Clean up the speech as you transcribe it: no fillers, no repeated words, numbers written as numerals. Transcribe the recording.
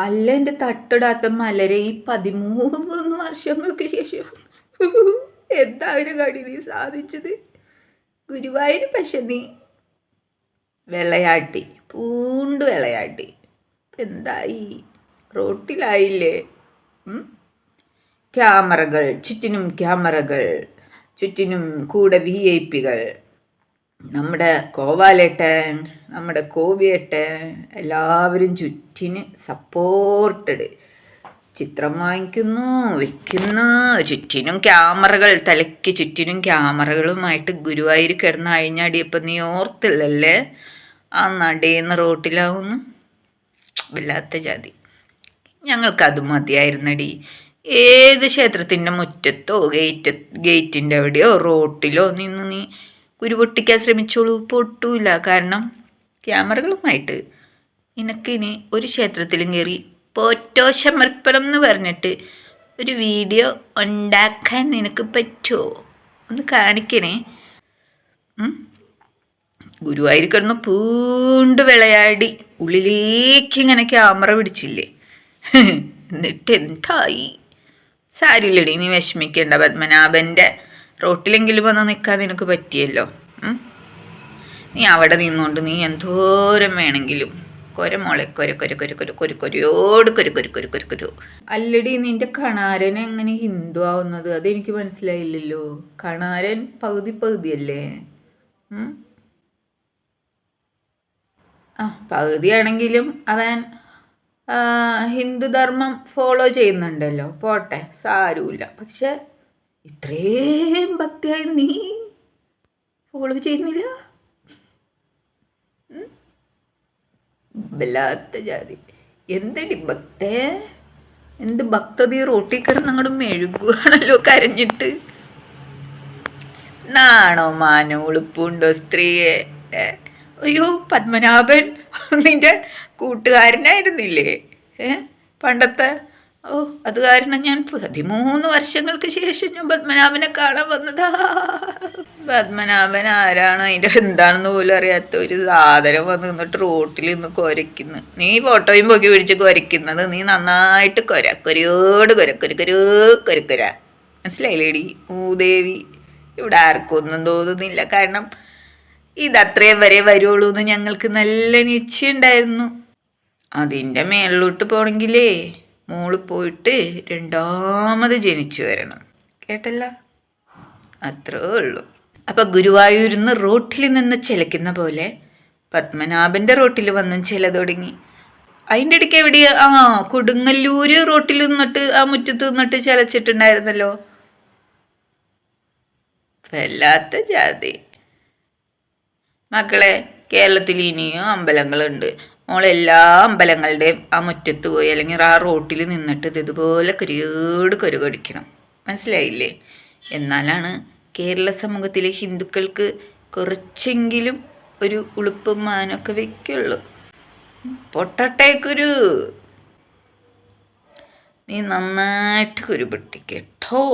അല്ല എൻ്റെ തട്ടിടാത്ത മലരെ, ഈ 13 വർഷങ്ങൾക്ക് ശേഷം എന്താ ഒരു കടി നീ സാധിച്ചത് ഗുരുവായൂർ? പക്ഷെ നീ വിളയാട്ടി, പൂണ്ട് വിളയാട്ടി. എന്തായി? റോട്ടിലായില്ലേ? ക്യാമറകൾ, ചുറ്റിനും ക്യാമറകൾ, ചുറ്റിനും കൂടെ VIP-കൾ, നമ്മുടെ കോവാലേട്ടൻ, നമ്മുടെ കോവിയേട്ടൻ, എല്ലാവരും ചുറ്റിന് സപ്പോർട്ടഡ്. ചിത്രം വാങ്ങിക്കുന്നു, വയ്ക്കുന്നു, ചുറ്റിനും ക്യാമറകൾ, തലയ്ക്ക് ചുറ്റിനും ക്യാമറകളുമായിട്ട് ഗുരുവായൂർ കിടന്ന് അഴിഞ്ഞാടിയപ്പോൾ നീ ഓർത്തില്ലല്ലേ ആ നടേന്ന് റോട്ടിലാവുന്നു? വല്ലാത്ത ജാതി. ഞങ്ങൾക്കത് മതിയായിരുന്നടി. ഏത് ക്ഷേത്രത്തിൻ്റെ മുറ്റത്തോ ഗേറ്റിൻ്റെ എവിടെയോ റോട്ടിലോ നിന്ന് നീ കുരു പൊട്ടിക്കാൻ ശ്രമിച്ചോളൂ, പൊട്ടൂല. കാരണം ക്യാമറകളുമായിട്ട് നിനക്കിനി ഒരു ക്ഷേത്രത്തിലും കയറി ഫോട്ടോ സമർപ്പണം എന്ന് പറഞ്ഞിട്ട് ഒരു വീഡിയോ ഉണ്ടാക്കാൻ നിനക്ക് പറ്റുമോ? ഒന്ന് കാണിക്കണേ. ഗുരുവായൂർ കിടന്ന് പൂണ്ട് വിളയാടി ഉള്ളിലേക്ക് ഇങ്ങനെ ക്യാമറ പിടിച്ചില്ലേ? എന്നിട്ട് എന്തായി? സാരില്ലടി, നീ വിഷമിക്കേണ്ട. പത്മനാഭൻ്റെ റോട്ടിലെങ്കിലും വന്ന് നിൽക്കാൻ നിനക്ക് പറ്റിയല്ലോ. നീ അവിടെ നിന്നുകൊണ്ട് നീ എന്തോരം വേണമെങ്കിലും കൊരമോളെ കൊരയോട് കൊരു. അല്ലടി, നിന്റെ കണാരൻ എങ്ങനെ ഹിന്ദു ആവുന്നത്? അതെനിക്ക് മനസ്സിലായില്ലല്ലോ. കണാരൻ പകുതിയല്ലേ? പകുതിയാണെങ്കിലും അവൻ ഹിന്ദുധർമ്മം ഫോളോ ചെയ്യുന്നുണ്ടല്ലോ, പോട്ടെ, സാരമില്ല. പക്ഷെ ഇത്രയും ഭക്തിയായി നീ ഫോളോ ചെയ്യുന്നില്ല? വല്ലാത്ത ജാതി. എന്തടി ഭക്തേ, എന്ത് ഭക്തതീ? റോട്ടിൽ കിടന്ന് അങ്ങോട്ട് മെഴുകുകയാണല്ലോ കരഞ്ഞിട്ട്. നാണോ മാനോ ഉളുപ്പുണ്ടോ സ്ത്രീയെ? അയ്യോ, പത്മനാഭൻ നിന്റെ കൂട്ടുകാരനായിരുന്നില്ലേ പണ്ടത്തെ? അത് കാരണം ഞാൻ 13 വർഷങ്ങൾക്ക് ശേഷം ഞാൻ പത്മനാഭനെ കാണാൻ വന്നതാ. പത്മനാഭൻ ആരാണ്, അതിൻ്റെ എന്താണെന്ന് പോലും അറിയാത്ത ഒരു സാധനം വന്ന് നിന്നിട്ട് റോട്ടിൽ നിന്ന് കുരയ്ക്കുന്നു. നീ ഫോട്ടോയും പൊക്കി പിടിച്ച് കുരയ്ക്കുന്നത് നീ നന്നായിട്ട് കൊരയോട് കൊരക്കൊര. മനസ്സിലായില്ലേടി മൂദേവി? ഇവിടെ ആർക്കും ഒന്നും തോന്നുന്നില്ല. കാരണം ഇതത്രയും വരെ വരുള്ളൂ എന്ന് ഞങ്ങൾക്ക് നല്ല നിശ്ചയുണ്ടായിരുന്നു. അതിൻ്റെ മേളിലോട്ട് പോകണമെങ്കിലേ മോള് പോയിട്ട് 2ാമത് ജനിച്ചു വരണം. കേട്ടല്ല? അത്രേ ഉള്ളൂ. അപ്പം ഗുരുവായൂരിൽ നിന്ന് റോട്ടിൽ നിന്ന് ചിലയ്ക്കുന്ന പോലെ പത്മനാഭൻ്റെ റോട്ടിൽ വന്നും ചില തുടങ്ങി. അതിൻ്റെ ഇടയ്ക്ക് എവിടെയാ കൊടുങ്ങല്ലൂര് റോട്ടിൽ നിന്നിട്ട് ആ മുറ്റത്ത് നിന്നിട്ട് ചിലച്ചിട്ടുണ്ടായിരുന്നല്ലോ. വല്ലാത്ത ജാതി. മക്കളെ, കേരളത്തിൽ ഇനിയും അമ്പലങ്ങളുണ്ട്. മോളെല്ലാ അമ്പലങ്ങളുടെയും ആ മുറ്റത്ത് പോയി അല്ലെങ്കിൽ ആ റോട്ടിൽ നിന്നിട്ട് ഇതുപോലെ കടിക്കണം. മനസ്സിലായില്ലേ? എന്നാലാണ് കേരള സമൂഹത്തിലെ ഹിന്ദുക്കൾക്ക് കുറച്ചെങ്കിലും ഒരു ഉളുപ്പും മാനൊക്കെ വയ്ക്കുള്ളൂ. പൊട്ടട്ടേക്കുരു, നീ നന്നായിട്ട് കുരു പൊട്ടിക്കേട്ടോ.